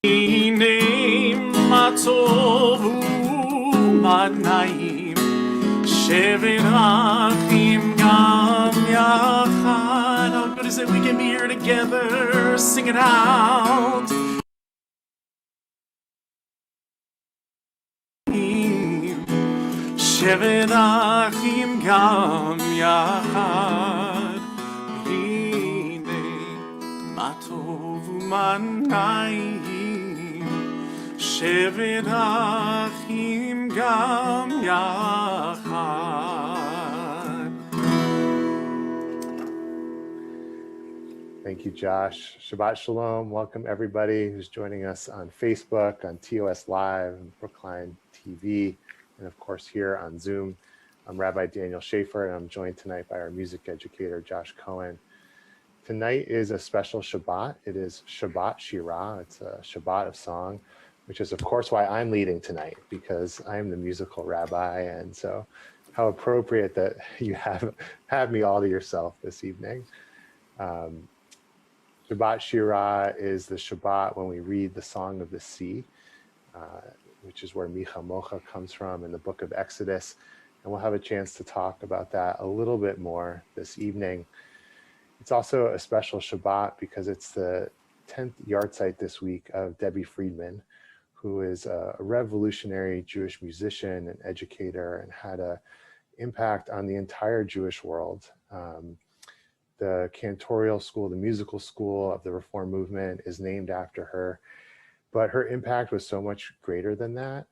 הנה מה טוב ומה נעים, שבת אחים גם יחד. How good is it we can be here together, sing it out. שבת אחים גם יחד, הנה מה טוב ומה נעים, שבת אחים גם יחד. Thank you, Josh. Shabbat Shalom. Welcome everybody who's joining us on Facebook, on TOS Live, and Brookline TV, and of course here on Zoom. I'm Rabbi Daniel Schaefer, and I'm joined tonight by our music educator, Josh Cohen. Tonight is a special Shabbat. It is Shabbat Shirah. It's a Shabbat of song, which is of course why I'm leading tonight, because I'm the musical rabbi. And so how appropriate that you have me all to yourself this evening. Shabbat Shirah is the Shabbat when we read the Song of the Sea, which is where Micha Mocha comes from in the book of Exodus. And we'll have a chance to talk about that a little bit more this evening. It's also a special Shabbat because it's the 10th yahrzeit this week of Debbie Friedman, who is a revolutionary Jewish musician and educator and had an impact on the entire Jewish world. The cantorial school, the musical school of the Reform movement is named after her, but her impact was so much greater than that.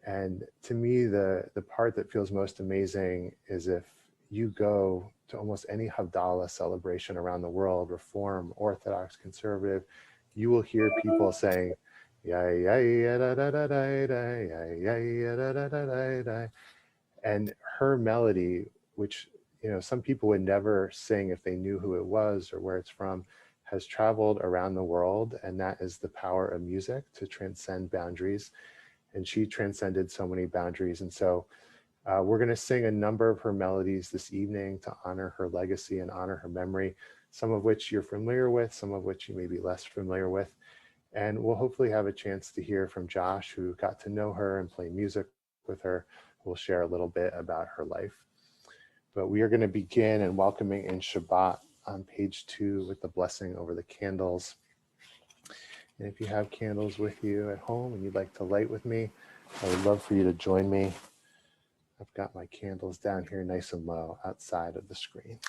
And to me, the part that feels most amazing is if you go to almost any Havdalah celebration around the world, Reform, Orthodox, Conservative, you will hear people saying, ya ya ya da da da da da, ya ya ya da da da da da. And her melody, which some people would never sing if they knew who it was or where it's from, has traveled around the world. And that is the power of music to transcend boundaries. And she transcended so many boundaries. And so we're going to sing a number of her melodies this evening to honor her legacy and honor her memory, some of which you're familiar with, some of which you may be less familiar with. And we'll hopefully have a chance to hear from Josh, who got to know her and play music with her. We'll share a little bit about her life. But we are going to begin in welcoming in Shabbat on page 2 with the blessing over the candles. And if you have candles with you at home and you'd like to light with me, I would love for you to join me. I've got my candles down here nice and low outside of the screen.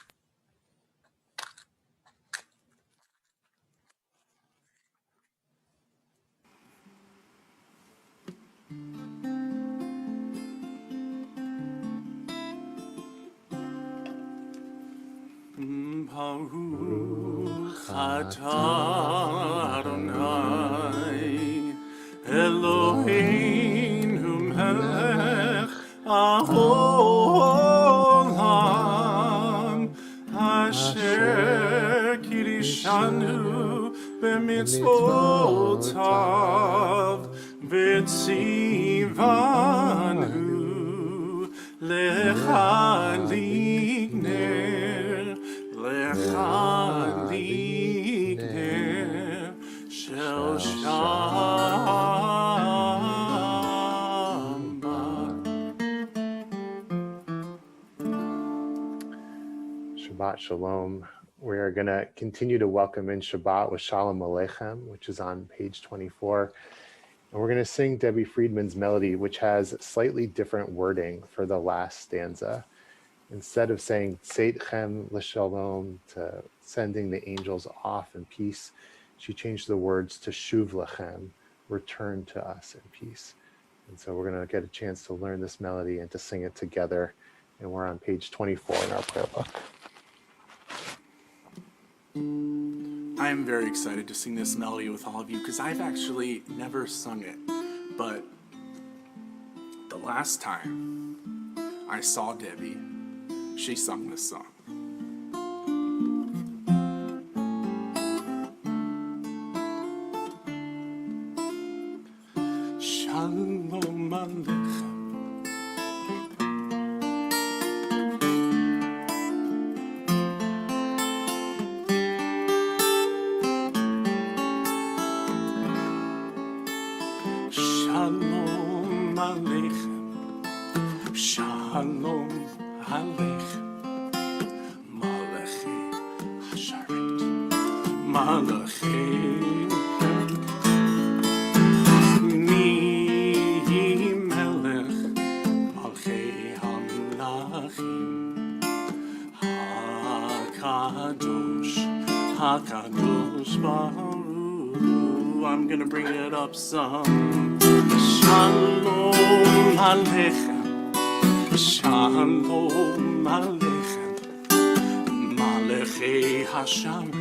Baruch atah Adonai Eloheinu melech haolam asher kirishanu b'mitzvotav v'tzivanu lecha ligner shel Shabbat Shalom. We are going to continue to welcome in Shabbat with Shalom Aleichem, which is on page 24. And we're going to sing Debbie Friedman's melody, which has slightly different wording for the last stanza. Instead of saying Tzeitchem l'shalom, to sending the angels off in peace, she changed the words to Shuv lechem, return to us in peace. And so we're going to get a chance to learn this melody and to sing it together. And we're on page 24 in our prayer book. I am very excited to sing this melody with all of you because I've actually never sung it. But the last time I saw Debbie, she sung this song. Shalom Aleichem. Shalom Aleichem, Shalom Aleichem, Malachei Hasharet, Malachei Mi Melech, Malchei Hamlachim, HaKadosh, HaKadosh Baruch. I'm gonna bring it up some. Shalom Aleichem, Shalom Aleichem, Malachei Hasharet,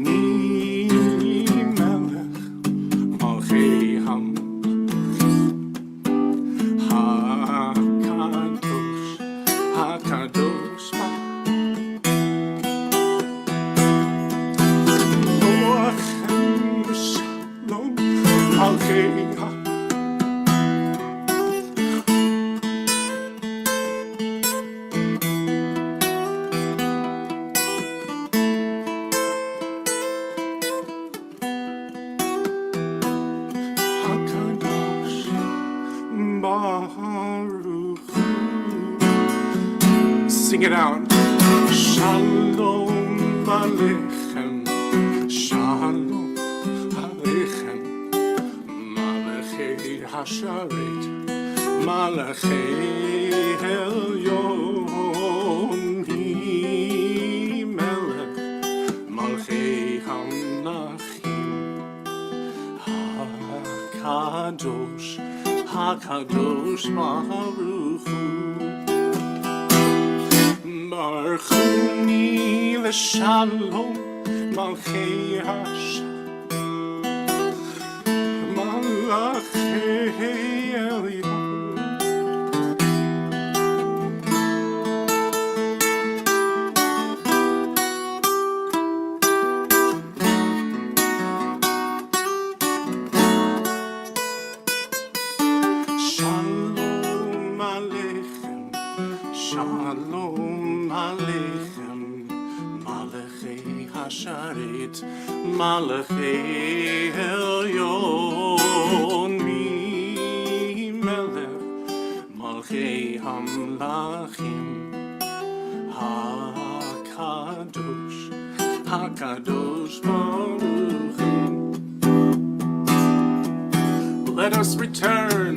Mi Melech, Malchei HaKadosh, HaKadosh Sing it out. Shalom Aleichem, Shalom Aleichem, Malachei Hasharet, Malachei Elyon, Mi Melech, Malchei Hamlachim, HaKadosh, HaKadosh Baruch Hu. Baruchuni l'shalom, Malchei Hashem, Malachei Elyon. Shalom Aleichem, Shalom Aleichem, Malachei Hasharet, Malachei Elyon, Mi Melech, Malchei Hamlachim, HaKadosh, HaKadosh Baruch Hu. Let us return.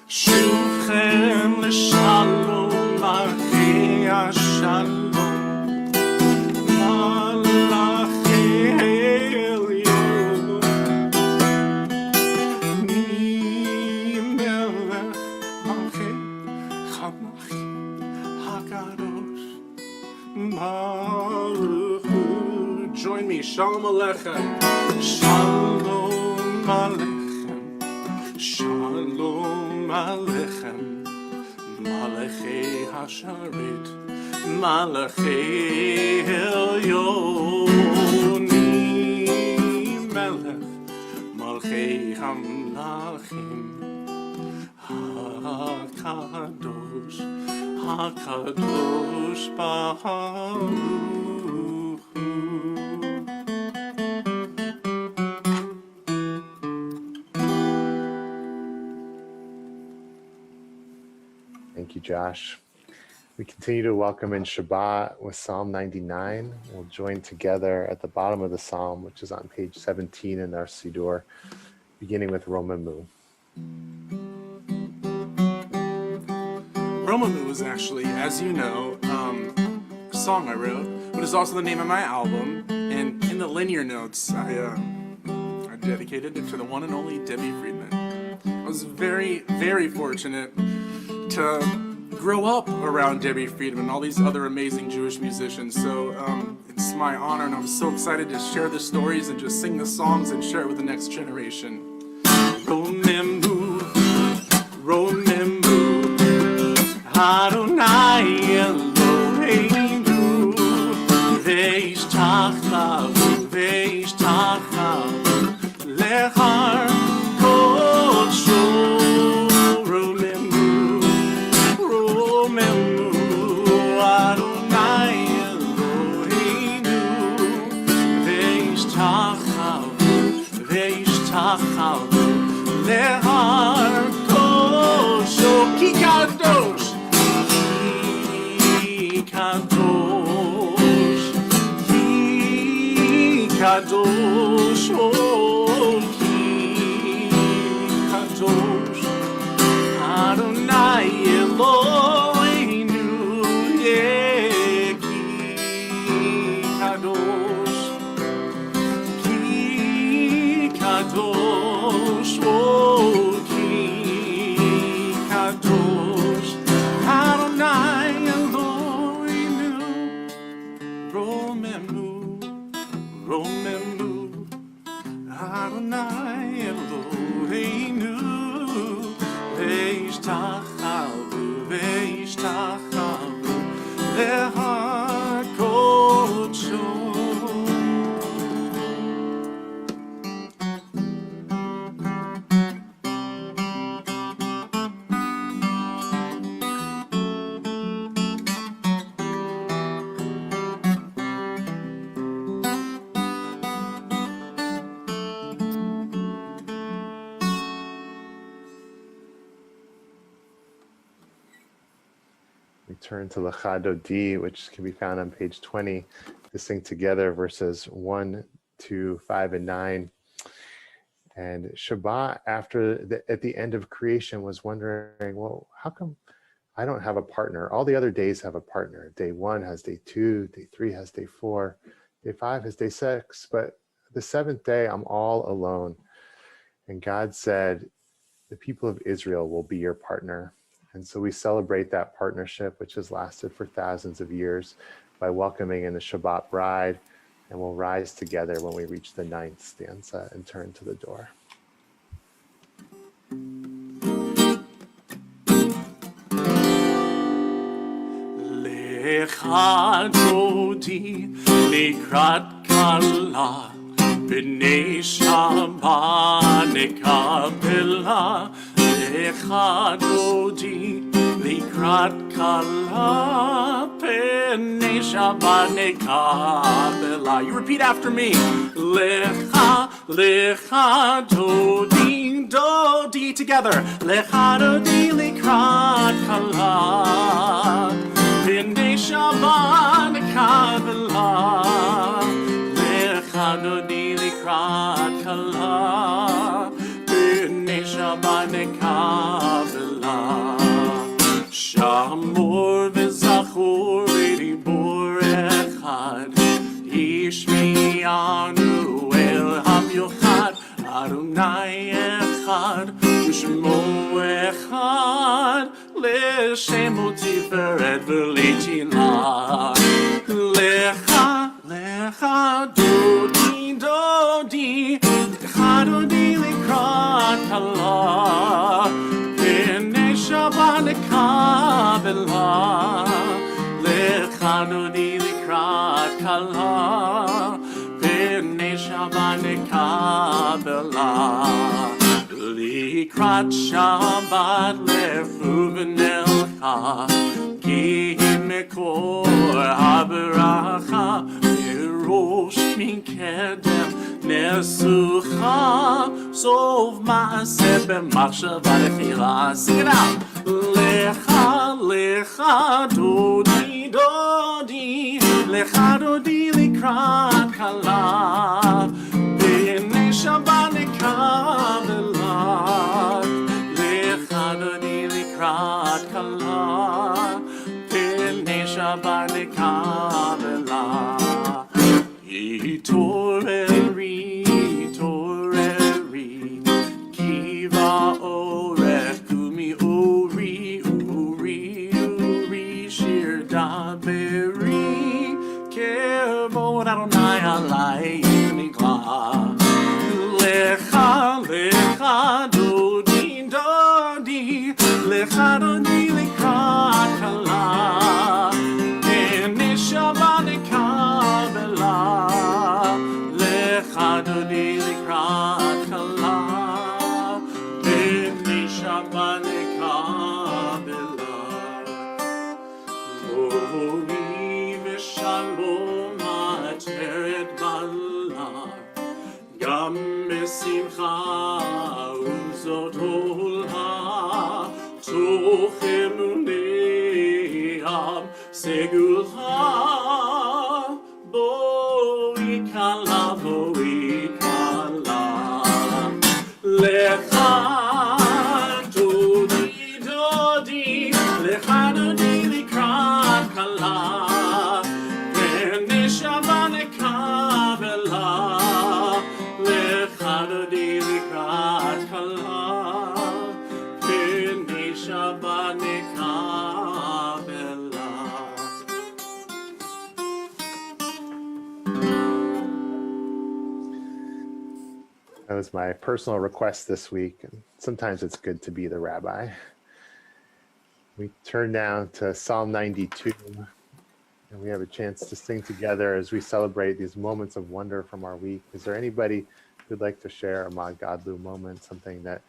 Shuvchem l'shalom, Malchei Hashalom, Malachei Elyon, Mi Melech, Malchei Hamlachim, HaKadosh Baruch Hu. Join me, Shalom Aleichem, Shalom Aleichem, Shalom Aleichem, Malachei Hasharet, Malachei Elyon, Mi Melech, Malchei Hamlachim, HaKadosh, HaKadosh Baruch Hu. Thank you, Josh. We continue to welcome in Shabbat with Psalm 99. We'll join together at the bottom of the Psalm, which is on page 17 in our Siddur, beginning with Romamu. Romamu is actually, as you know, a song I wrote, but it's also the name of my album. And in the linear notes, I dedicated it to the one and only Debbie Friedman. I was very, very fortunate to grow up around Debbie Friedman and all these other amazing Jewish musicians. So it's my honor, and I'm so excited to share the stories and just sing the songs and share it with the next generation. Romemu, Romemu, Adonai Eloheinu, ve'ishtachavu, ve'ishtachavu, lechar kodsho. Romemu, Adonai Eloheinu, השתחוו להר קודשו, כי קדוש, כי קדוש, כי קדוש, כי קדוש, אדוני אלוהינו, כי קדוש, כי קדוש, כי קדוש, אדוני אלוהינו, רוממו, רוממו, אדוני אלוהינו, והשתחוו, והשתחוו להר קודשו. We turn to Lechado D, which can be found on page 20, to sing together verses 1, 2, 5, and 9. And Shabbat, at the end of creation, was wondering, well, how come I don't have a partner? All the other days have a partner. Day 1 has day 2, day 3 has day 4, day 5 has day 6, but the seventh day I'm all alone. And God said, the people of Israel will be your partner. And so we celebrate that partnership, which has lasted for thousands of years, by welcoming in the Shabbat bride, and we'll rise together when we reach the 9th stanza and turn to the door. Lecha dodi likrat kala b'nei Shabbat nekabela. Lecha dodi likrat kala b'nei Shabbat nekabela. You repeat after me. Lecha, lecha dodi, dodi together. Lecha dodi likrat kala b'nei Shabbat nekabela. Lecha dodi likrat kala b'nei Shabbat nekabela. Shamor v'zachor v'dibor echad, Yishmi'anu el hamiyochad, Adonai echad, U'shmo echad, L'shemo tiferet v'le'tila. Lecha, lecha dodi, dodi, lecha dodi likrat kala b'nei Shabbat nekabela. Lecha dodi likrat kala b'nei Shabbat nekabela. Likrat Shabbat lefu v'nelcha, ki mekor haberacha, mirosh min kedem nesucha, sov ma'aseh b'machshava tefila. Sing it out. Lecha, lecha dodi, dodi, lecha dodi likrat kala b'nei Shabbat nekabela. Lecha dodi likrat kala b'nei Shabbat nekabela. Yitoreri, toreri, kiva orech kumi uri, uri, uri, shir daberi, kevod Adonai alai nikla. Lecha, lecha dodi, dodi, lecha dodi likrat kala b'nei Shabbat nekabela. Lecha dodi likrat kala b'nei Shabbat nekabela. Ori v'shalom ateret bala, גם בשמחה וזאת עולה, תוך אמונם סגולך, בואי כלה, בואי כלה, לך דודי דודי, לך דודי לקראת כלה, ונשמה נקבלה, לך דודי לקראת כלה, ונשמה נקבלה. That was my personal request this week, and sometimes it's good to be the rabbi. We turn now to Psalm 92, and we have a chance to sing together as we celebrate these moments of wonder from our week. Is there anybody who'd like to share a Mad Gadlu moment, something that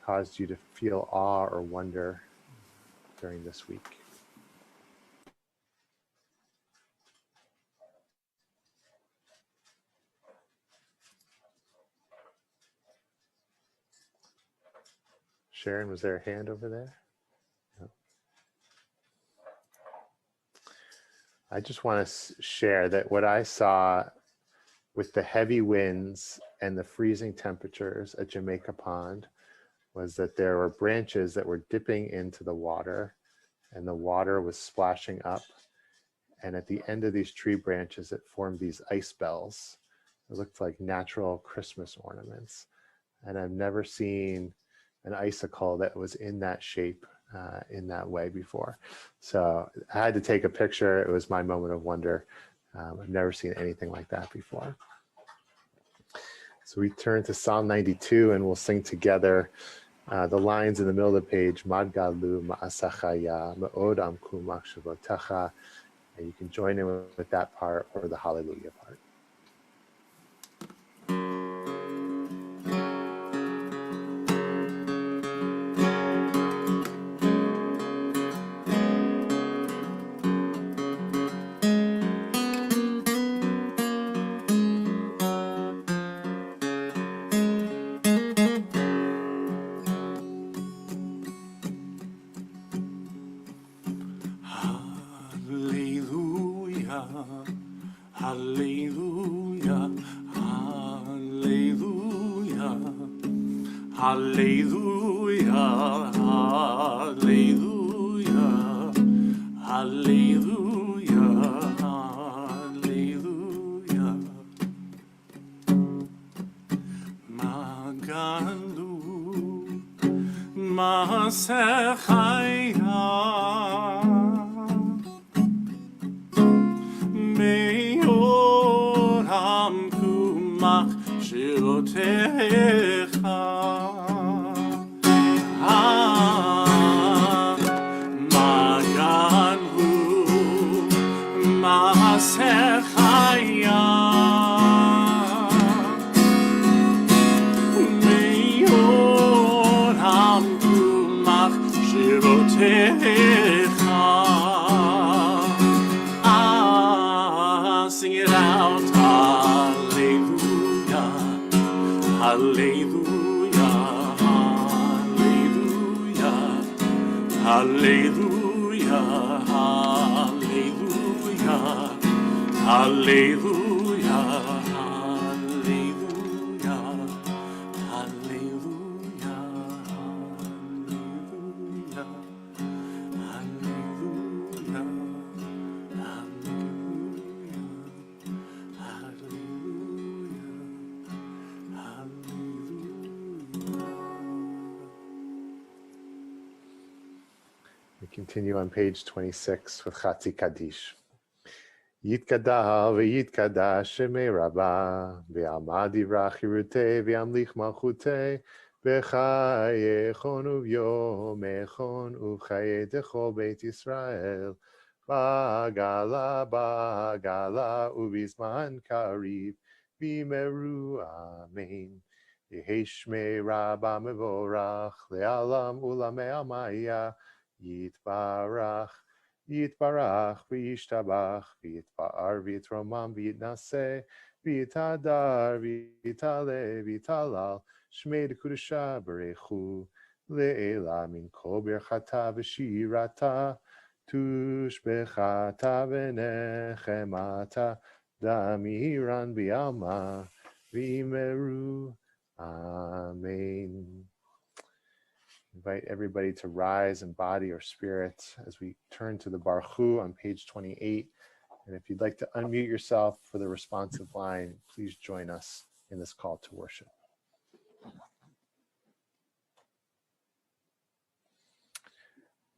caused you to feel awe or wonder during this week? Sharon, was there a hand over there? No. I just want to share that what I saw with the heavy winds and the freezing temperatures at Jamaica Pond was that there were branches that were dipping into the water, and the water was splashing up. And at the end of these tree branches, it formed these ice bells. It looked like natural Christmas ornaments. And I've never seen an icicle that was in that shape in that way before. So I had to take a picture. It was my moment of wonder. I've never seen anything like that before. So we turn to Psalm 92 and we'll sing together the lines in the middle of the page, Mad Gadlu ma'asachaya me'od amku machshavotecha. And you can join in with that part or the hallelujah part. Hallelujah, hallelujah, hallelujah, hallelujah, hallelujah, hallelujah. Magalu Masechaya Meoram kumach shirotecha Magalu Masechaya Meoram kumach shirotecha. Sing it out, hallelujah, hallelujah, hallelujah, hallelujah, hallelujah, hallelujah, hallelujah, hallelujah, hallelujah, We continue on page 26 with Chatzi Kaddish. Yitkada v'yitkada shemei rabba v'amad yivrach yirutei v'yamlich malchutei v'chayechon uvyomechon u'chayei dechol beit Yisrael ba'gala ba'gala u'bizman kariv v'meru amen. Yehi shmei rabba mevorach le'alam u'lamei amaya Yitbarach, Yitbarach, V'yishtabach, V'yitbar, V'yitromam, V'yitnaseh, V'yitadar, v'yitale, v'yitalal, Shmei Dekudusha Barechu, Le'ela min kol birchata v'shirata, Tushbechata v'nechemata, Damiran b'yalma, V'yimeru. Amen. Invite everybody to rise in body or spirit as we turn to the Baruch Hu on page 28. And if you'd like to unmute yourself for the responsive line, please join us in this call to worship.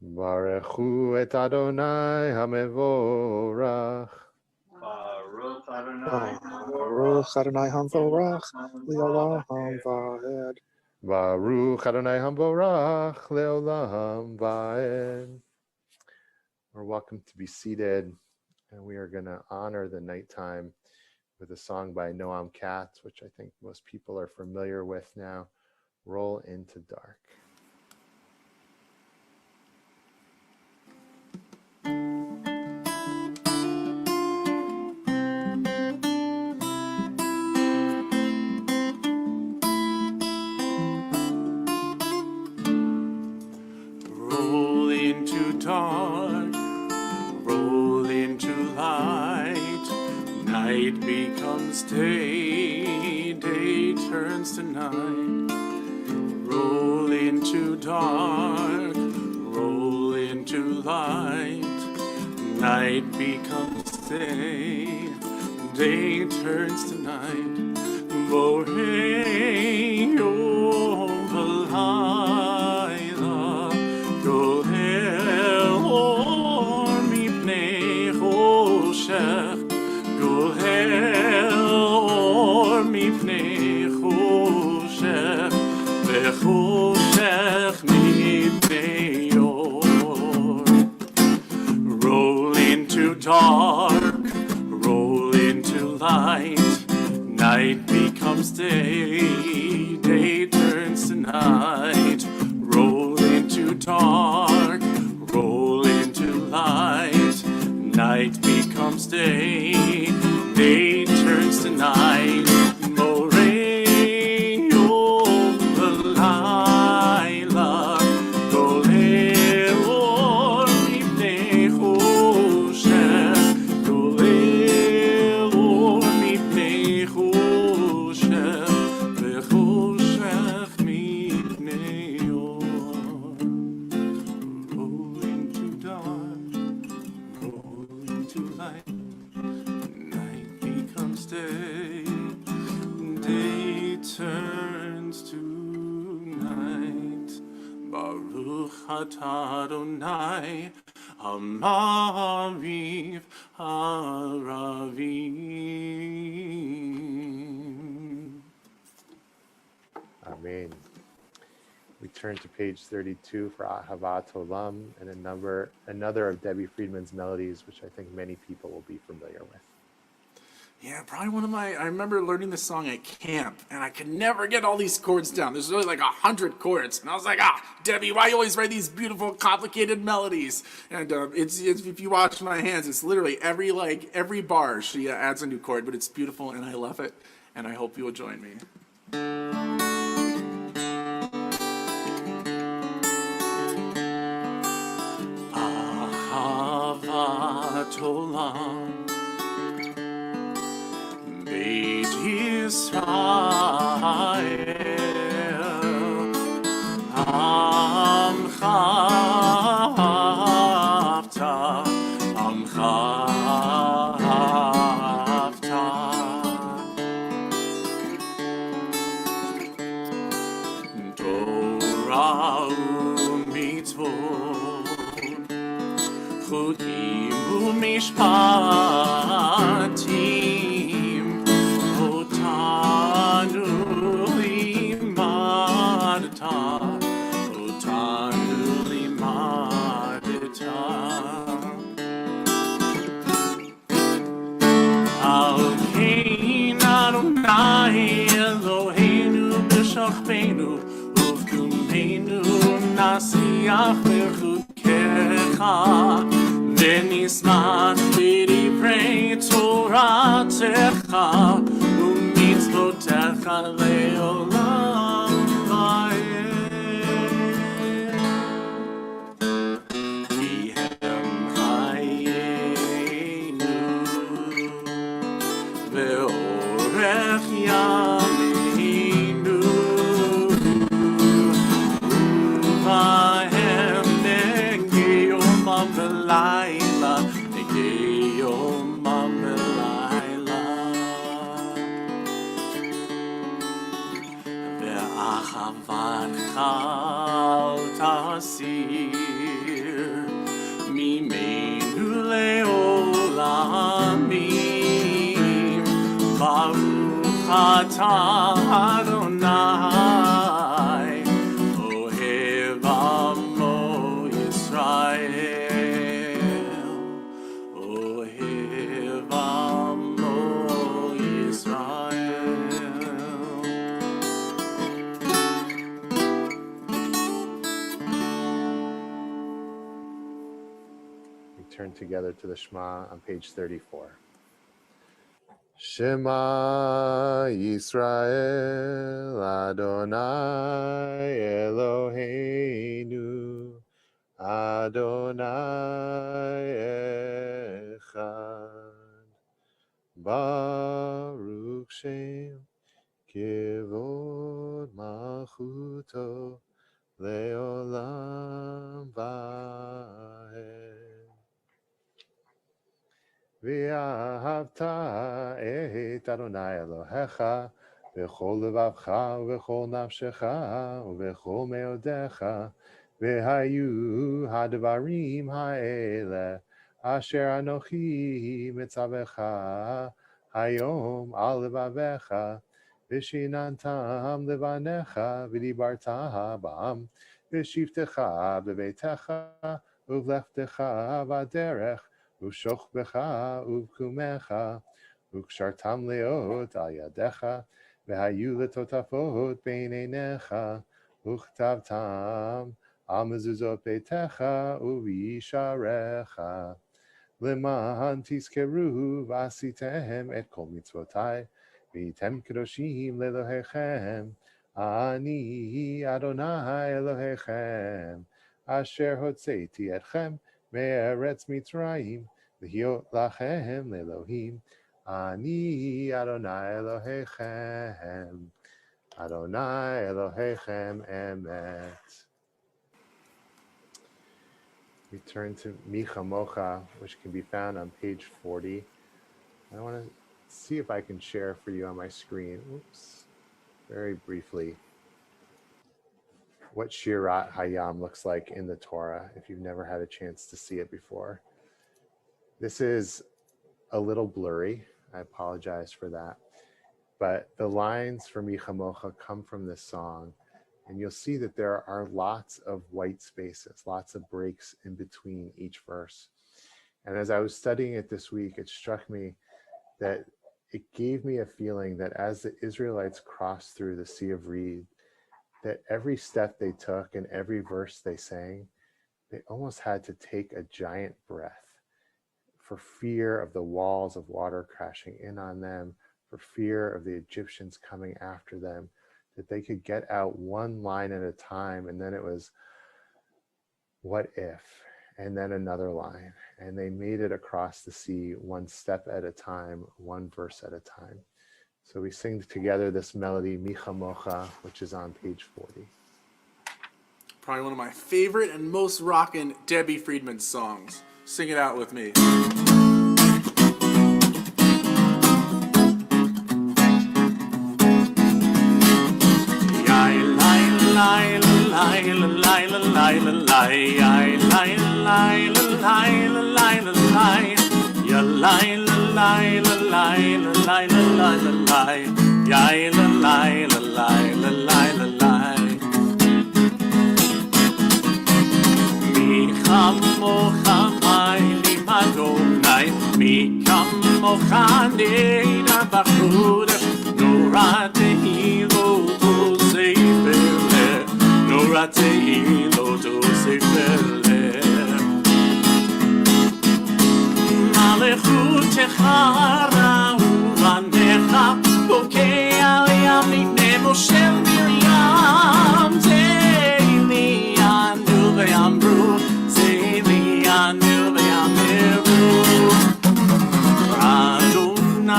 Baruch Hu et Adonai HaMevorach. Baruch Adonai. Baruch Adonai HaMevorach, Le'olam Va'ed. Baruch Adonai HaMevorach, Le'olam Va'ed. We're welcome to be seated, and we are going to honor the nighttime with a song by Noam Katz, which I think most people are familiar with now, Roll into Dark. Roll into dark, roll into light. Night becomes day, day turns to night. Roll into dark, roll into light. Night becomes day, day turns to night. Borei yom v'layla, gohel or mipnei choshech, gohel or mipnei choshech, v'choshech mipnei or. Roll into dark, roll into light. Night becomes day, day turns to night. Roll into dark, roll into light. Night becomes day, day turns to night. Morei yom v'layla, golel or mipnei choshech, golel or mipnei choshech, v'choshech mipnei or. Roll into dark, roll into light. Night becomes day, day turns to night. Baruch atah Adonai, Hamaviv Haravim. Amen. We turn to page 32 for Ahavat Olam and another of Debbie Friedman's melodies, which I think many people will be familiar with. Yeah, probably I remember learning this song at camp, and I could never get all these chords down. There's really like 100 chords, and I was like, Debbie, why you always write these beautiful, complicated melodies? And it's if you watch my hands, it's literally every bar she adds a new chord, but it's beautiful, and I love it, and I hope you will join me. Ahavat Olam, Beit Yisrael, Amcha Avta, Amcha Avta. Torah u'mitzvot, Chukim u'mishpatim, Otanu limadta, Otanu limadta. Alkein Adonai Eloheinu b'shachpeinu, uvkumenu nasiach b'chukecha, ונשמח בדברי תורתך ומצוותיך לעולם ועד. כי הם חיינו ואורך ימינו ובהם נגי יומם ולילה, נגי יומם ולילה. ואהבתך אל תסיר ממנו לעולמים. ברוך אתה אדוני אוהב עמו ישראל, אוהב עמו ישראל. We turn together to the Shema on page 34. Shema Yisrael Adonai Eloheinu Adonai Echad Baruch Shem Kivod Malchuto Leolam Vaed. V'ahavta et Adonai Elohecha v'chol levavcha v'chol nafshecha v'chol meodecha v'hayu hadvarim ha'ele asher anochi mitzavecha hayom al levavecha v'shinantam levanecha v'dibarta ba'am v'shivtecha b'beitecha uvleftecha v'aderech Ushochbecha uvkumecha ukshartam leot al yadecha v'hayu letotafot beinenecha uchtavtam al mezuzot beitecha uvisharecha leman tizkeru v'asitehem et kol mitzvotai v'yitem kedoshim lelohechem ani Adonai Elohechem asher hotzeiti etchem me'eretz Mitzrayim v'hiot lachem le'Elohim ani Adonai Elohechem Adonai Elohechem emet. We turn to Micha Mocha, which can be found on page 40. I want to see if I can share for you on my screen. Oops. Very briefly, what Shirat Hayam looks like in the Torah, if you've never had a chance to see it before. This is a little blurry. I apologize for that. But the lines for Micha Mocha come from this song, and you'll see that there are lots of white spaces, lots of breaks in between each verse. And as I was studying it this week, it struck me that it gave me a feeling that as the Israelites crossed through the Sea of Reed, that every step they took and every verse they sang, they almost had to take a giant breath for fear of the walls of water crashing in on them, for fear of the Egyptians coming after them, that they could get out one line at a time. And then it was, what if? And then another line. And they made it across the sea one step at a time, one verse at a time. So we sing together this melody, Micha Mocha, which is on page 40. Probably one of my favorite and most rockin' Debbie Friedman songs. Sing it out with me. Mi kamo khande na bakhude norate hilo to sefele norate hilo to sefele של מרים, זיילי אנו ויאמרו, זיילי אנו ויאמרו, אדוני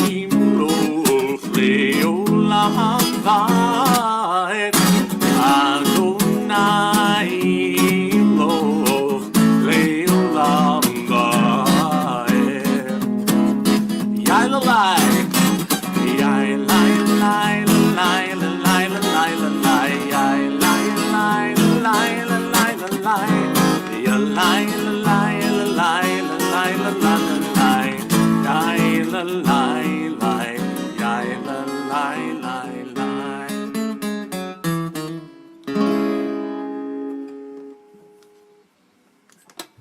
ימלוך לעולם ועד, אדוני ימלוך לעולם ועד. יאללה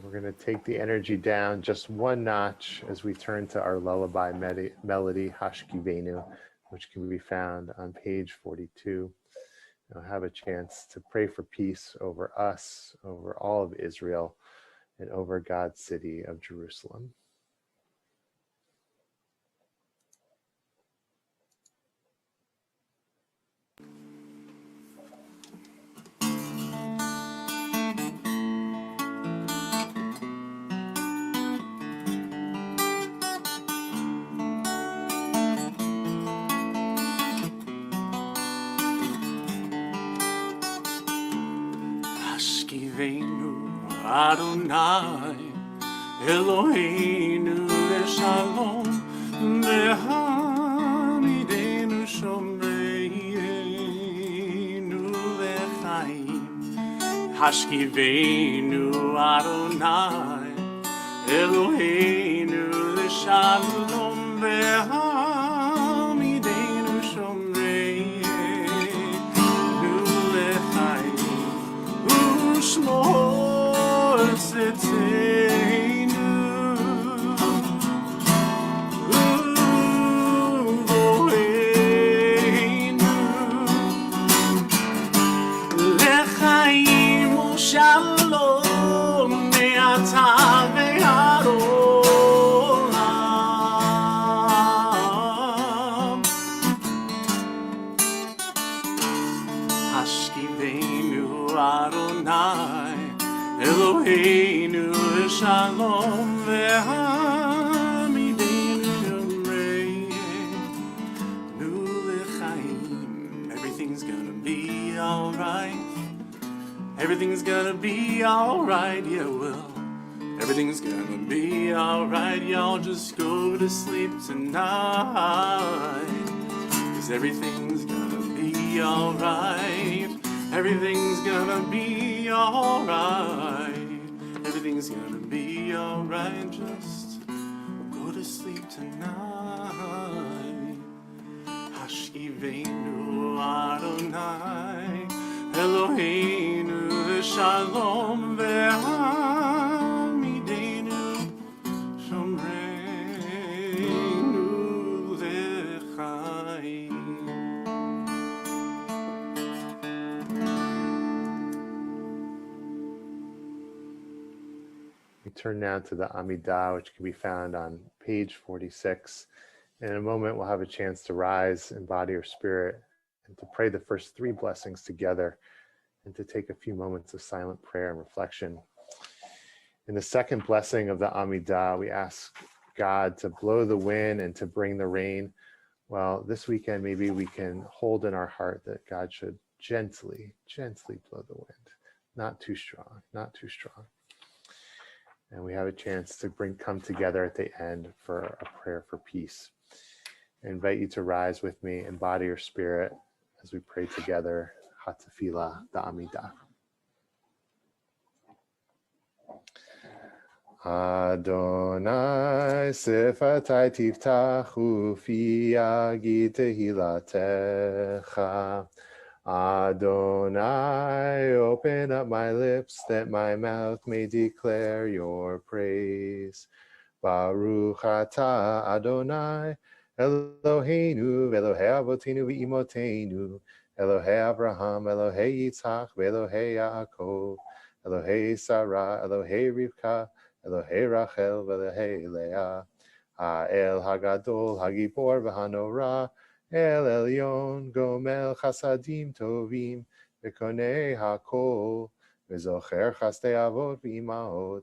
We're going to take the energy down just one notch as we turn to our lullaby melody, Hashkivenu, which can be found on page 42. We'll have a chance to pray for peace over us, over all of Israel, and over God's city of Jerusalem. Hashkivenu Adonai Eloheinu leShalom vehamidenu shomreinu lechaim. Hashkivenu Adonai Eloheinu leShalom vehamidenu shomreinu lechaim. Ushmor tzedkeinu uvoheinu lechaim u'shalom me'ata ve'ad olam. Hashkivenu Adonai Eloheinu leShalom vehamidenu shomreinu lechaim. Everything's gonna be alright. Everything's gonna be alright, yeah, well, everything's gonna be alright. Y'all just go to sleep tonight, 'cause everything's gonna be alright. Everything's gonna be alright. Everything's gonna be alright. Just go to sleep tonight. Hashkivenu Adonai Eloheinu leShalom vehamidenu shomreinu lechaim. We turn now to the Amidah, which can be found on page 46. In a moment, we'll have a chance to rise in body or spirit and to pray the first three blessings together and to take a few moments of silent prayer and reflection. In the second blessing of the Amidah, we ask God to blow the wind and to bring the rain. Well, this weekend, maybe we can hold in our heart that God should gently, gently blow the wind. Not too strong, not too strong. And we have a chance to come together at the end for a prayer for peace. I invite you to rise with me in body or spirit as we pray together, Hatafila, the Amidah. Adonai sifatai tiftachu fi yagi tehilatecha. Adonai, open up my lips that my mouth may declare your praise. Baruch atah Adonai, Eloheinu, Elohei avotenu v'imotenu, Elohei Abraham, Elohei Yitzhak, Elohei Yaakov, Elohei Sarah, Elohei Rivka, Elohei Rachel, Elohei Leah, Ha'el Hagadol, Hagibor v'Hanora, El Elyon Gomel Chasadim Tovim V'konei HaKol V'zocher Chastei Avot V'imaot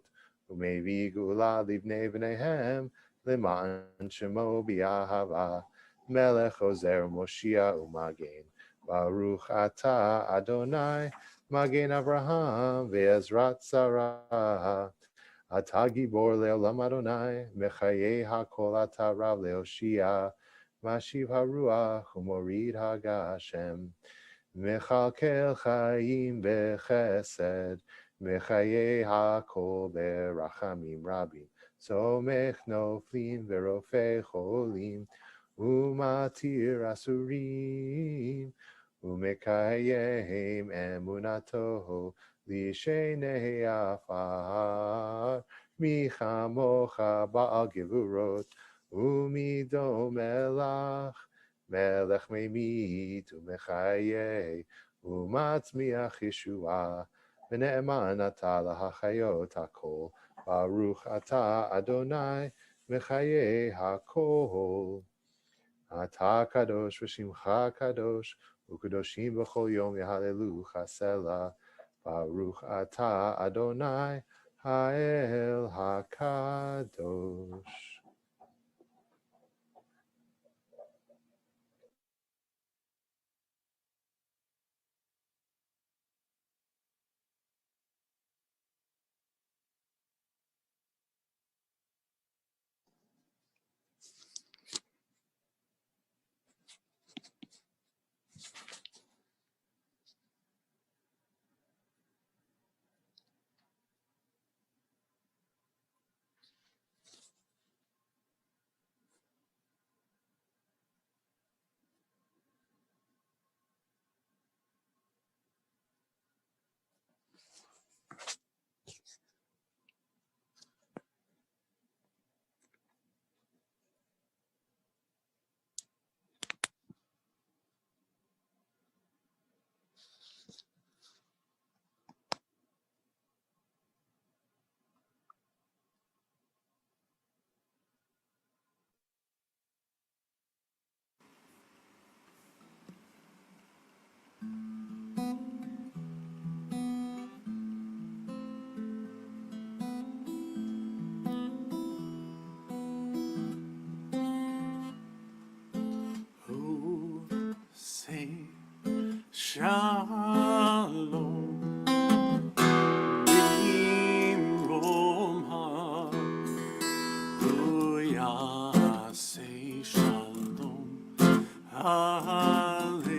U'mevi Gula Livnei V'neihem L'ma'an Shemo B'Ahava Melech Ozer Moshia U'Magen Baruch Ata Adonai Magen Avraham Ve'ezrat Sarah Ata Gibor Le'olam Adonai Mechayei HaKol Ata Rav Le'Oshia Mashiv Haruach Umorid Hagashem Mechalkel Chaim Bechesed Mechayei HaKol Berachamim Rabim Somech Noflim Verofei Cholim Umatir Asurim Umekayem Emunato Lishenei Afar Michamocha Baal Gevurot Umido Melach Melech Meimit Umechaye Umatzmiach Yeshua V'ne'eman Ata Lahachayot HaKol Baruch Ata Adonai Mechaye HaKol Ata Kadosh V'Shimcha Kadosh U'Kadoshim B'chol Yom Yahalelu Chasela Baruch Ata Adonai Ha'el HaKadosh. Oh, say shalom, bimromha. Oh, yeah, say shalom, hallelujah.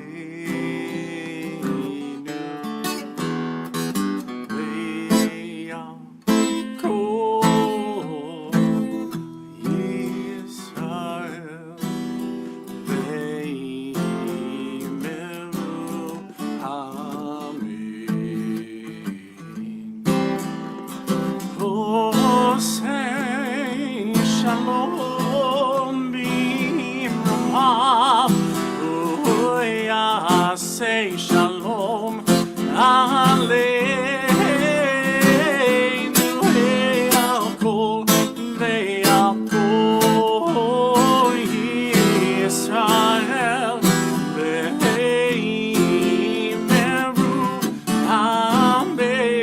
Say shalom, hallelujah, kol ve'akol Yisrael ve'meru amen.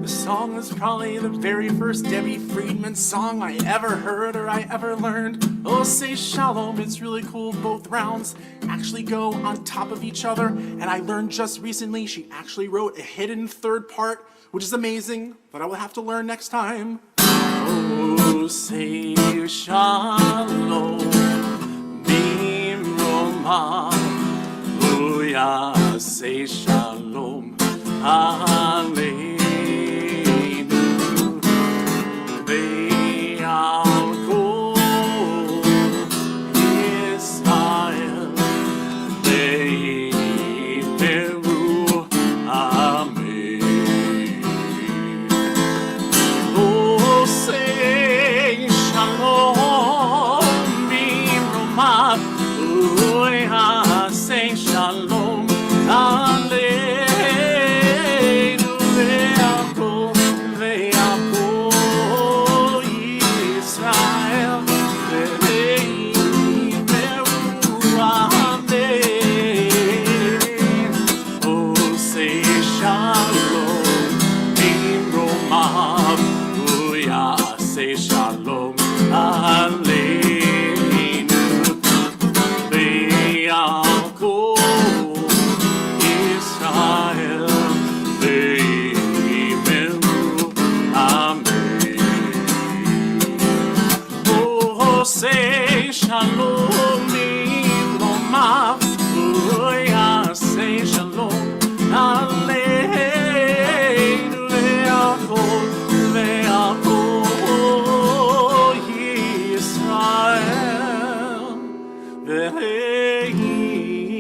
The song is probably the very first Debbie Friedman song I ever heard or I ever learned. Oh, say shalom, it's really cool. Both rounds actually go on top of each other, and I learned just recently she actually wrote a hidden third part, which is amazing, but I will have to learn next time. Oh, say shalom, bimroma. Oh, yeah, say shalom, hallelujah. Say shalom, hallelujah.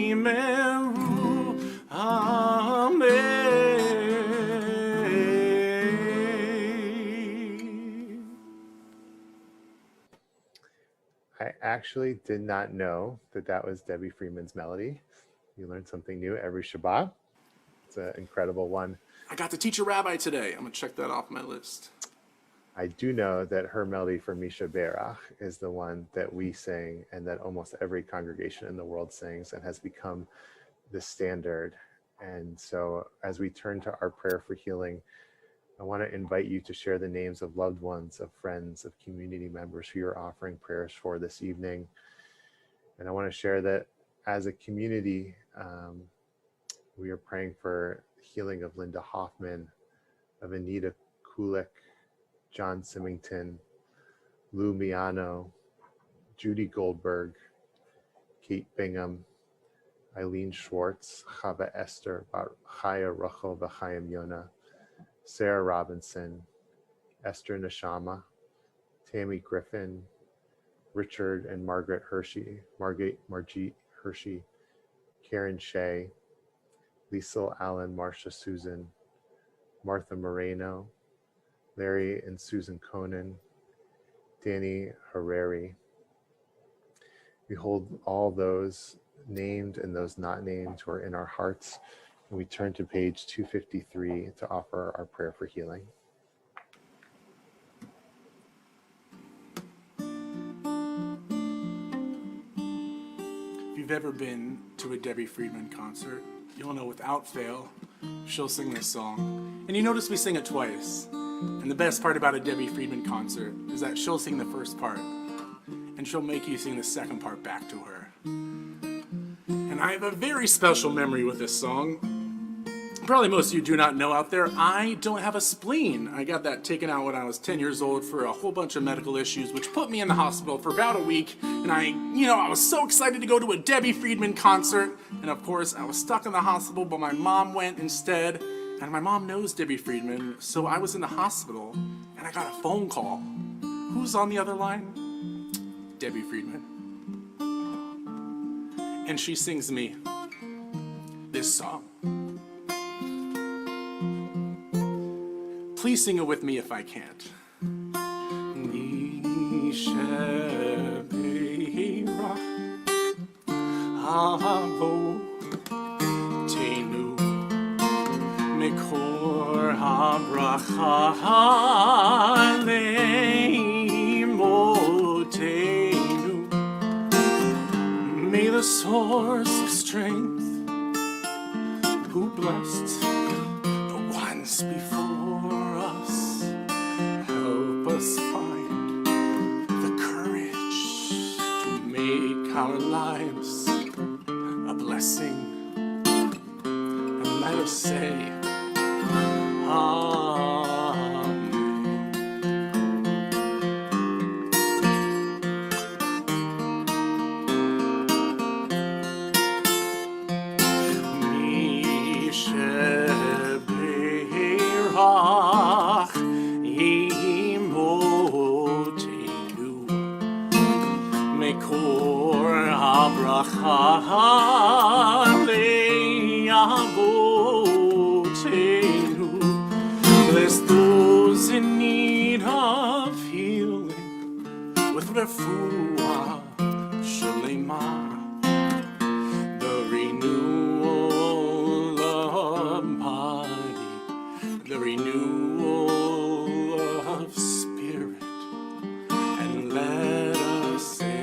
Amen. I actually did not know that that was Debbie Freeman's melody. You learn something new every Shabbat. It's an incredible one. I got to teach a rabbi today. I'm going to check that off my list. I do know that her melody for Misha Berach is the one that we sing and that almost every congregation in the world sings and has become the standard. And so as we turn to our prayer for healing, I want to invite you to share the names of loved ones, of friends, of community members who you're offering prayers for this evening. And I want to share that as a community, we are praying for healing of Linda Hoffman, of Anita Kulik, John Symington, Lou Miano, Judy Goldberg, Kate Bingham, Eileen Schwartz, Chava Esther, Chaya Rachel V'Chaim Yona, Sarah Robinson, Esther Neshama, Tammy Griffin, Richard and Margaret Margit Hershey, Karen Shea, Liesl Allen, Marcia Susan, Martha Moreno, Larry and Susan Conan, Danny Herreri. We hold all those named and those not named who are in our hearts. And we turn to page 253 to offer our prayer for healing. If you've ever been to a Debbie Friedman concert, you'll know without fail, she'll sing this song. And you notice we sing it twice. And the best part about a Debbie Friedman concert is that she'll sing the first part, and she'll make you sing the second part back to her. And I have a very special memory with this song. Probably most of you do not know out there, I don't have a spleen. I got that taken out when I was 10 years old for a whole bunch of medical issues, which put me in the hospital for about a week. And I was so excited to go to a Debbie Friedman concert. And of course, I was stuck in the hospital, but my mom went instead. And my mom knows Debbie Friedman, so I was in the hospital, and I got a phone call. Who's on the other line? Debbie Friedman. And she sings me this song. Please sing it with me if I can't. Mekor habracha leimotenu. May the source of strength, who blessed the ones before us, help us find the courage to make our lives a blessing. And let us say, bless those in need of healing with refuah shalema, the renewal of body, the renewal of spirit, and let us say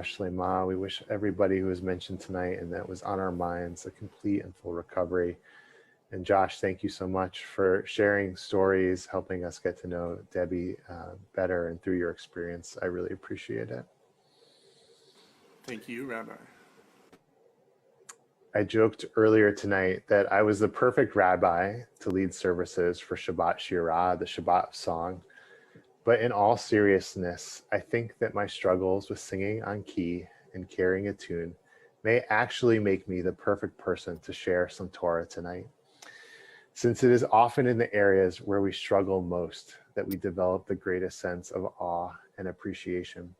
Shlema. We wish everybody who was mentioned tonight and that was on our minds a complete and full recovery. And Josh, thank you so much for sharing stories, helping us get to know Debbie better, and through your experience. I really appreciate it. Thank you, Rabbi. I joked earlier tonight that I was the perfect rabbi to lead services for Shabbat Shirah, the Shabbat song. But in all seriousness, I think that my struggles with singing on key and carrying a tune may actually make me the perfect person to share some Torah tonight, since it is often in the areas where we struggle most that we develop the greatest sense of awe and appreciation.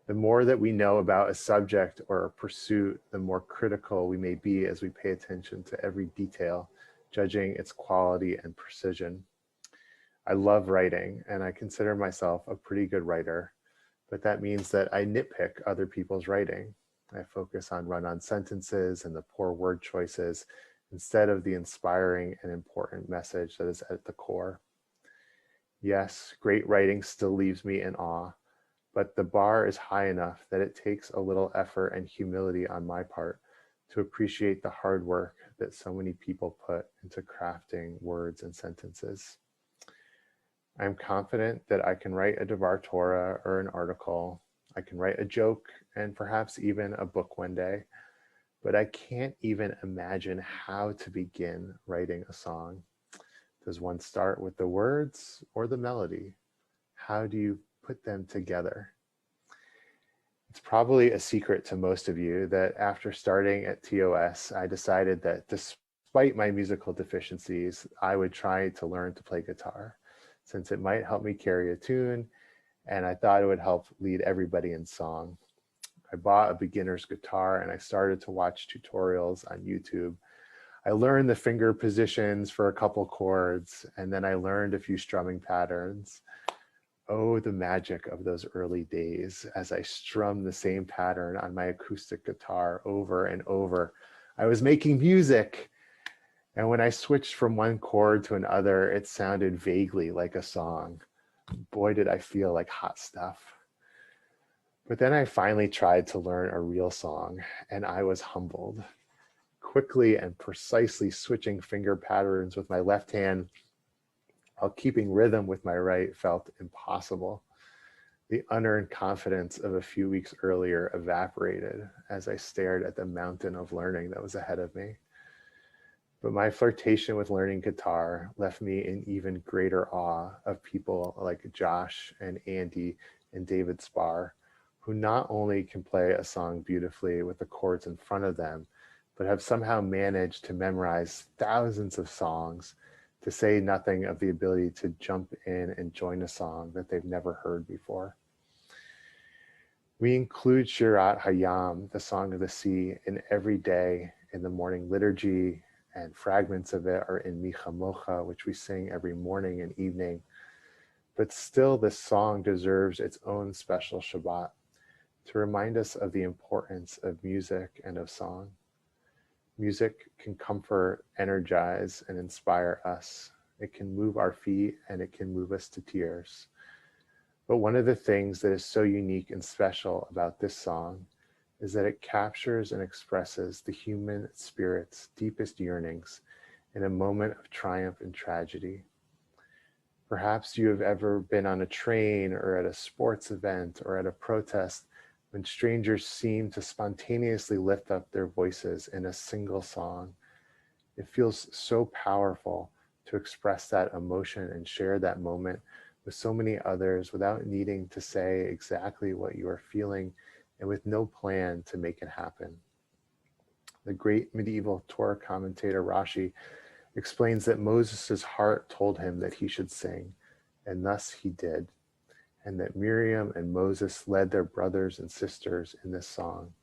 The more that we know about a subject or a pursuit, the more critical we may be as we pay attention to every detail, judging its quality and precision. I love writing, and I consider myself a pretty good writer, but that means that I nitpick other people's writing. I focus on run-on sentences and the poor word choices instead of the inspiring and important message that is at the core. Yes, great writing still leaves me in awe, but the bar is high enough that it takes a little effort and humility on my part to appreciate the hard work that so many people put into crafting words and sentences. I'm confident that I can write a Devar Torah or an article. I can write a joke and perhaps even a book one day, but I can't even imagine how to begin writing a song. Does one start with the words or the melody? How do you put them together? It's probably a secret to most of you that after starting at TOS, I decided that despite my musical deficiencies, I would try to learn to play guitar, since it might help me carry a tune, and I thought it would help lead everybody in song. I bought a beginner's guitar and I started to watch tutorials on YouTube. I learned the finger positions for a couple chords, and then I learned a few strumming patterns. Oh, the magic of those early days as I strummed the same pattern on my acoustic guitar over and over. I was making music, and when I switched from one chord to another, it sounded vaguely like a song. Boy, did I feel like hot stuff. But then I finally tried to learn a real song, and I was humbled. Quickly and precisely switching finger patterns with my left hand while keeping rhythm with my right felt impossible. The unearned confidence of a few weeks earlier evaporated as I stared at the mountain of learning that was ahead of me. But my flirtation with learning guitar left me in even greater awe of people like Josh and Andy and David Spar, who not only can play a song beautifully with the chords in front of them, but have somehow managed to memorize thousands of songs, to say nothing of the ability to jump in and join a song that they've never heard before. We include Shirat Hayam, the Song of the Sea, in every day in the morning liturgy, and fragments of it are in Micha Mocha, which we sing every morning and evening. But still, this song deserves its own special Shabbat to remind us of the importance of music and of song. Music can comfort, energize, and inspire us. It can move our feet and it can move us to tears. But one of the things that is so unique and special about this song is that it captures and expresses the human spirit's deepest yearnings in a moment of triumph and tragedy. Perhaps you have ever been on a train or at a sports event or at a protest when strangers seem to spontaneously lift up their voices in a single song. It feels so powerful to express that emotion and share that moment with so many others without needing to say exactly what you are feeling and with no plan to make it happen. The great medieval Torah commentator Rashi explains that Moses' heart told him that he should sing, and thus he did, and that Miriam and Moses led their brothers and sisters in this song.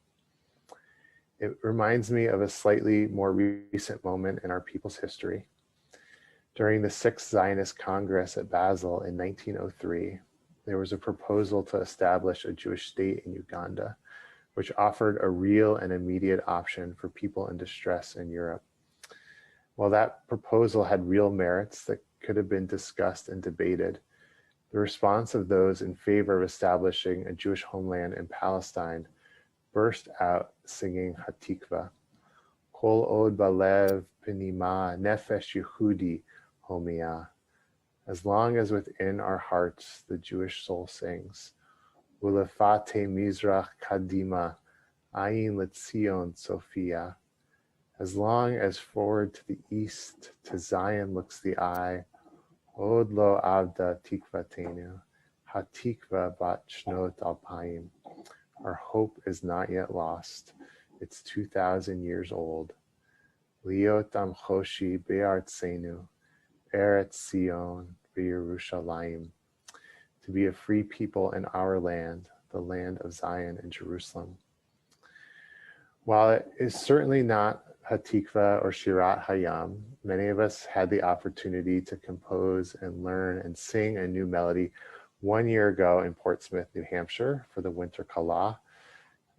It reminds me of a slightly more recent moment in our people's history. During the Sixth Zionist Congress at Basel in 1903, there was a proposal to establish a Jewish state in Uganda, which offered a real and immediate option for people in distress in Europe. While that proposal had real merits that could have been discussed and debated, the response of those in favor of establishing a Jewish homeland in Palestine burst out singing Hatikva, Kol od balev penima nefesh Yehudi homia. As long as within our hearts the Jewish soul sings, Ulefate mizrach kadima, ayin letzion Sophia. As long as forward to the east, to Zion looks the eye, Od lo avda tikvatenu, hatikva bat shnot alpayim. Our hope is not yet lost. It's 2,000 years old. Liot am choshi be'artzenu, Eretz Sion v'Yerushalayim. To be a free people in our land, the land of Zion and Jerusalem. While it is certainly not Hatikva or Shirat Hayam, many of us had the opportunity to compose and learn and sing a new melody 1 year ago in Portsmouth, New Hampshire for the Winter Kala.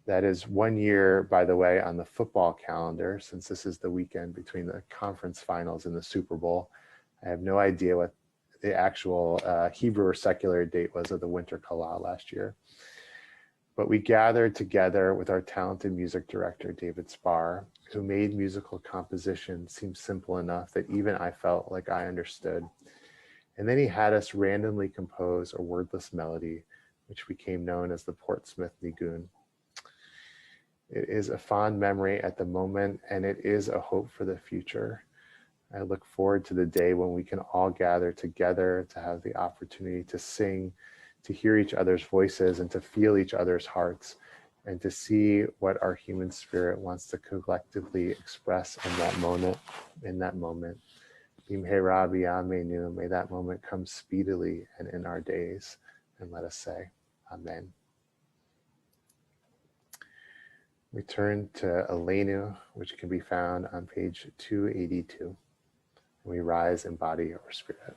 That is 1 year, by the way, on the football calendar, since this is the weekend between the conference finals and the Super Bowl. I have no idea what the actual Hebrew or secular date was of the Winter Kala last year. But we gathered together with our talented music director, David Spar, who made musical composition seem simple enough that even I felt like I understood. And then he had us randomly compose a wordless melody, which became known as the Portsmouth Nigun. It is a fond memory at the moment, and it is a hope for the future. I look forward to the day when we can all gather together to have the opportunity to sing, to hear each other's voices and to feel each other's hearts, and to see what our human spirit wants to collectively express in that moment. Bimhera b'yameinu, may that moment come speedily and in our days. And let us say, Amen. We turn to Aleinu, which can be found on page 282. We rise in body or spirit.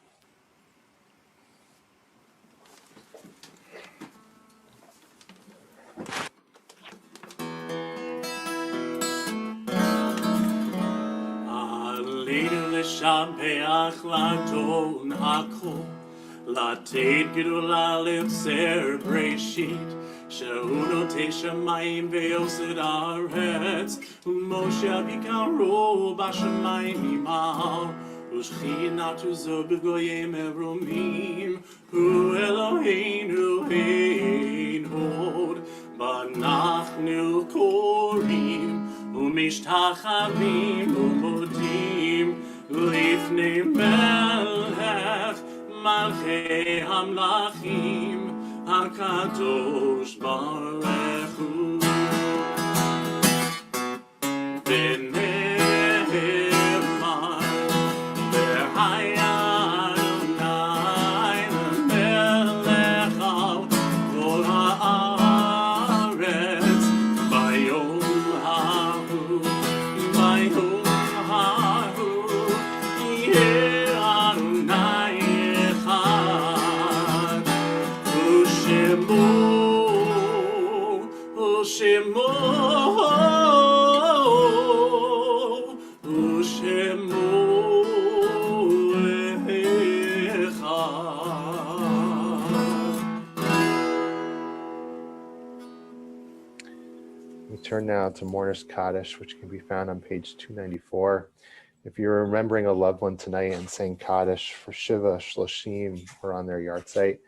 Aleinu לשבח לדון הכל, לתת גדולה לבשר בראשית, שהוא נוטה שמיים ויוסד הארץ, ומשה ביקרו בשמיים ממעל, ושכינתו זו בגויים מרומים, הוא אלוהינו אין עוד, ואנחנו קוראים ומשתחווים ומודים לפני מלך מלכי המלכים הקדוש ברוך הוא. ונאמר והיה אדוני למלך על כל הארץ ביום ההוא יהיה אדוני אחד ושמו We turn now to Mourner's Kaddish, which can be found on page 294. If you're remembering a loved one tonight and saying Kaddish for Shiva, Shloshim, or on their yahrzeit,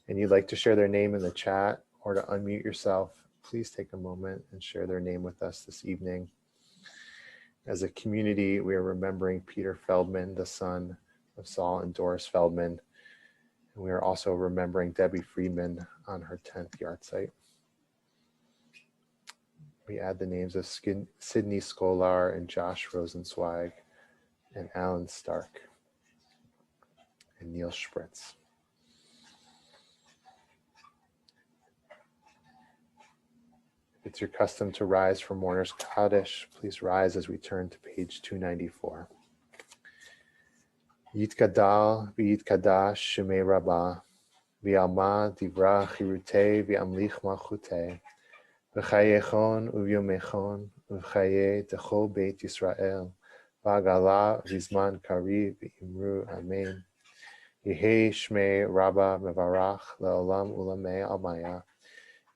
and you'd like to share their name in the chat or to unmute yourself, please take a moment and share their name with us this evening. As a community, we are remembering Peter Feldman, the son of Saul and Doris Feldman. And we are also remembering Debbie Friedman on her 10th yahrzeit. We add the names of Sydney Skolar and Josh Rosenzweig and Alan Stark and Neil Spritz. If it's your custom to rise for Mourner's Kaddish, please rise as we turn to page 294. Yitkadal v'yitkadash shemei rabbah v'alma divra chirutei v'amlich malchutei v'chayechon uvyomechon v'chaye techol beit Yisrael v'agala v'zman kariv v'imru amen. Yehei shmei rabbah mevarach le'olam ulamei almaya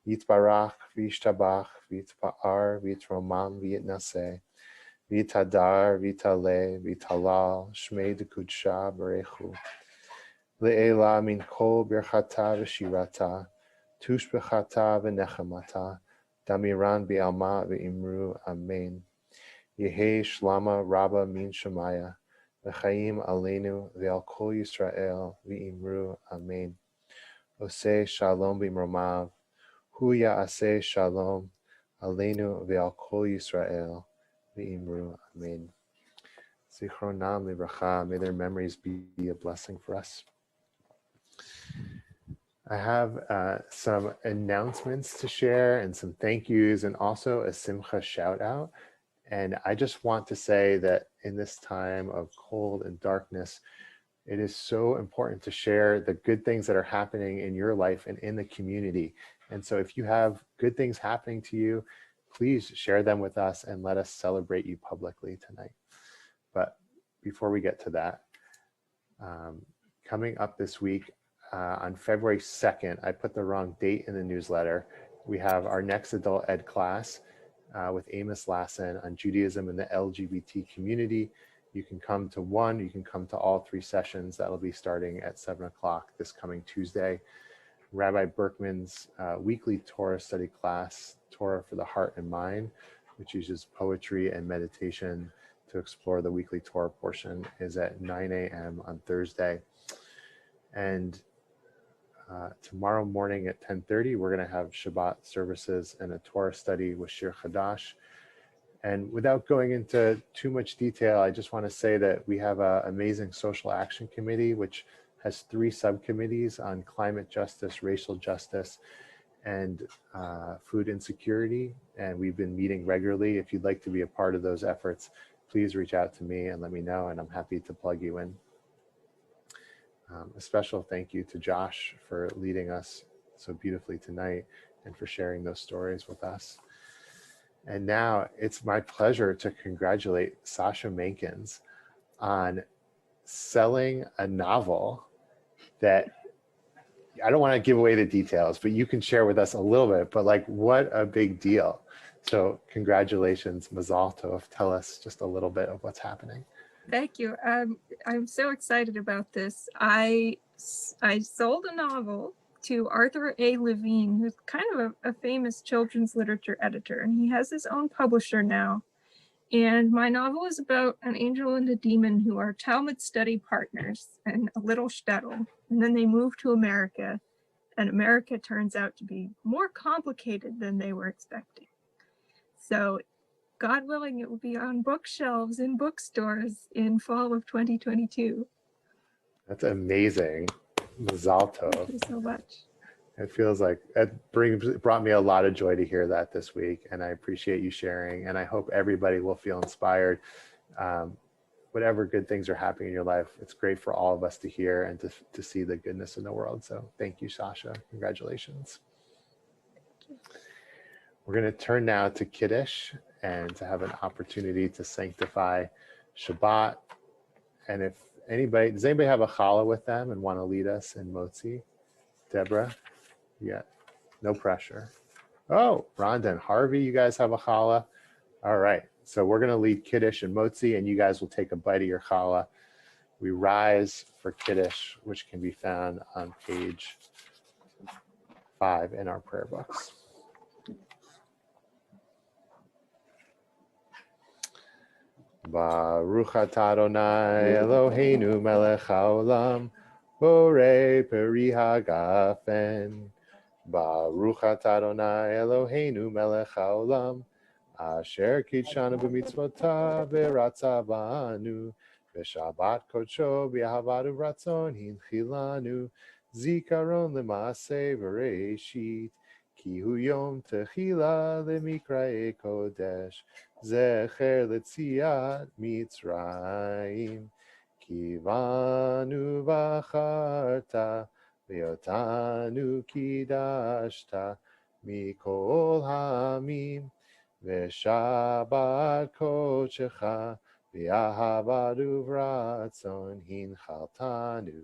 Yitbarach v'yishtabach v'yitpa'ar v'yitromam v'yitnaseh v'yitadar v'yitaleh v'yitalal shmei dekudsha barechu le'ela min kol birchata v'shirata tushbechata v'nechamata damiran b'alma v'imru amen. Yehei shlama rabba min shemaya v'chaim aleinu ve'al kol Yisrael v'imru amen. Oseh shalom b'mromav, hu ya'aseh shalom aleinu ve'al kol Yisrael v'imru amen. Zichronam livracha, may their memories be a blessing for us. I have some announcements to share and some thank yous and also a Simcha shout out. And I just want to say that in this time of cold and darkness, it is so important to share the good things that are happening in your life and in the community. And so if you have good things happening to you, please share them with us and let us celebrate you publicly tonight. But before we get to that, coming up this week, on February 2nd, I put the wrong date in the newsletter. We have our next adult ed class with Amos Lassen on Judaism and the LGBT community. You can come to one, you can come to all 3 sessions. That'll be starting at 7 o'clock this coming Tuesday. Rabbi Berkman's weekly Torah study class, Torah for the Heart and Mind, which uses poetry and meditation to explore the weekly Torah portion, is at 9 a.m. on Thursday. And tomorrow morning at 10:30, we're going to have Shabbat services and a Torah study with Shir Chadash. And without going into too much detail, I just want to say that we have an amazing social action committee, which has 3 subcommittees on climate justice, racial justice, and food insecurity. And we've been meeting regularly. If you'd like to be a part of those efforts, please reach out to me and let me know, and I'm happy to plug you in. A special thank you to Josh for leading us so beautifully tonight and for sharing those stories with us. And now it's my pleasure to congratulate Sasha Mankins on selling a novel that I don't want to give away the details, but you can share with us a little bit, but like, what a big deal. So congratulations, Mazal Tov. Tell us just a little bit of what's happening. Thank you. I'm so excited about this. I sold a novel to Arthur A. Levine, who's kind of a famous children's literature editor, and he has his own publisher now. And my novel is about an angel and a demon who are Talmud study partners in a little shtetl. And then they move to America, and America turns out to be more complicated than they were expecting. So God willing, it will be on bookshelves in bookstores in fall of 2022. That's amazing. Mazal Tov. Thank you so much. It feels like it brought me a lot of joy to hear that this week, and I appreciate you sharing, and I hope everybody will feel inspired. Whatever good things are happening in your life, it's great for all of us to hear and to see the goodness in the world. So thank you, Sasha. Congratulations. Thank you. We're going to turn now to Kiddush and to have an opportunity to sanctify Shabbat. And if anybody, does anybody have a challah with them and want to lead us in Motzi? Deborah? Yeah, no pressure. Oh, Rhonda and Harvey, you guys have a challah? All right, so we're going to lead Kiddush and Motzi, and you guys will take a bite of your challah. We rise for Kiddush, which can be found on page 5 in our prayer books. Baruch atah Adonai Eloheinu melech haolam borei peri hagafen. Baruch atah Adonai Eloheinu melech haolam asher kitshanu b'mitzvotav v'ratza banu v'shabbat kodsho b'ahavad u'ratzon hinchilanu zikaron l'maaseh v'reishit ki hu yom techila l'mikrae kodesh Zecher letziat Mitzrayim, kivanu v'acharta, v'yotanu kidashta, mikol hamim, v'shabbat kodshecha, v'ahavad uvratzon hinchaltanu,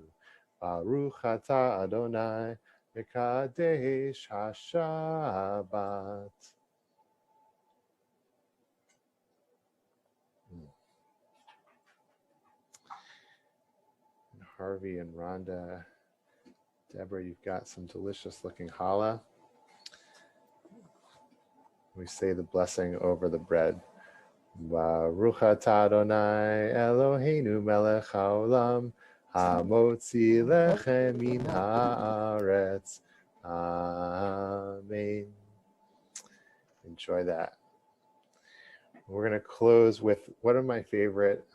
baruch atah Adonai, v'kadesh hashabbat. Harvey and Rhonda, Deborah, you've got some delicious looking challah. We say the blessing over the bread. Baruch atah Adonai Eloheinu melech haolam hamotzi lechem min haaretz. Amen. Enjoy that. We're going to close with one of my favorite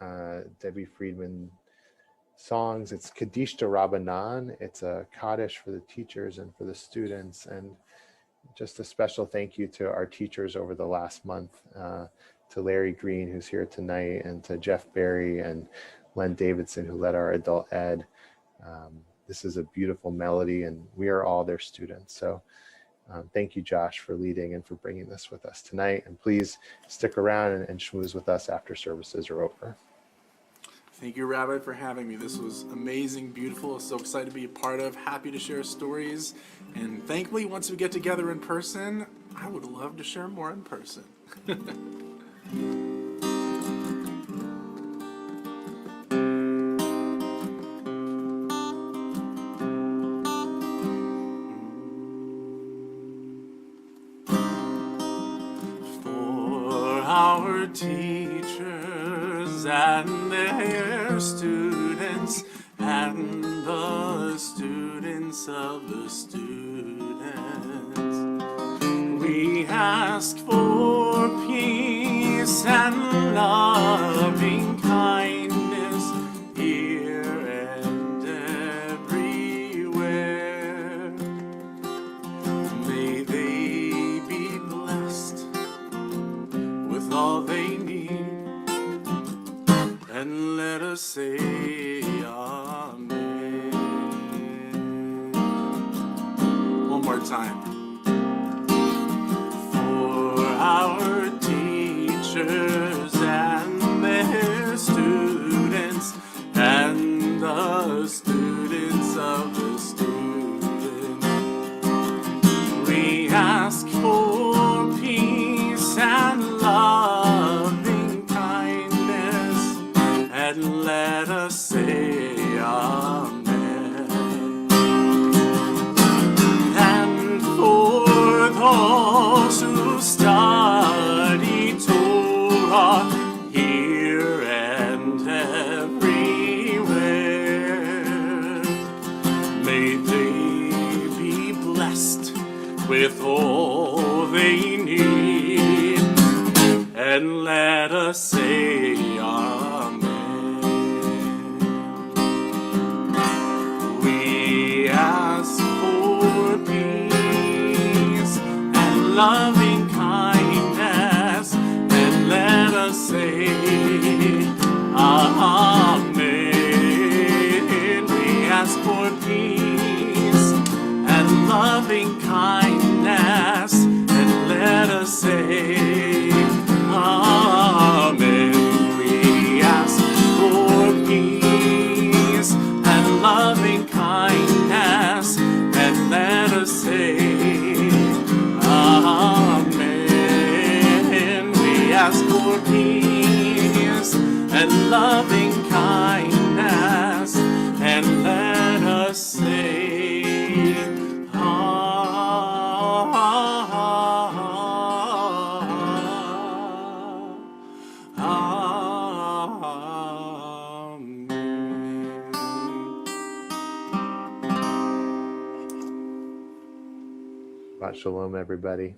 Debbie Friedman songs. It's Kaddish to Rabbanan. It's a Kaddish for the teachers and for the students. And just a special thank you to our teachers over the last month, to Larry Green, who's here tonight, and to Jeff Berry and Len Davidson, who led our adult ed. This is a beautiful melody, and we are all their students. So thank you, Josh, for leading and for bringing this with us tonight. And please stick around and schmooze with us after services are over. Thank you, Rabbi, for having me. This was amazing, beautiful. So excited to be a part of. Happy to share stories. And thankfully, once we get together in person, I would love to share more in person. For our teachers and their students and the students of the students, we ask for peace and loving kindness here and everywhere. May they be blessed with all they need, and let us say amen. One more time. For our teachers and their students and the students of the students, we ask for peace and loving kindness, and let us say amen. And for those who study Torah here and everywhere, may they be blessed with all they need, and let us say amen. We ask for peace and loving kindness, and let us say amen. We ask for peace and loving kindness, and let us say amen. We ask for peace and loving kindness, and let us say amen. We ask for peace and loving kindness, and let us say Shabbat shalom, everybody.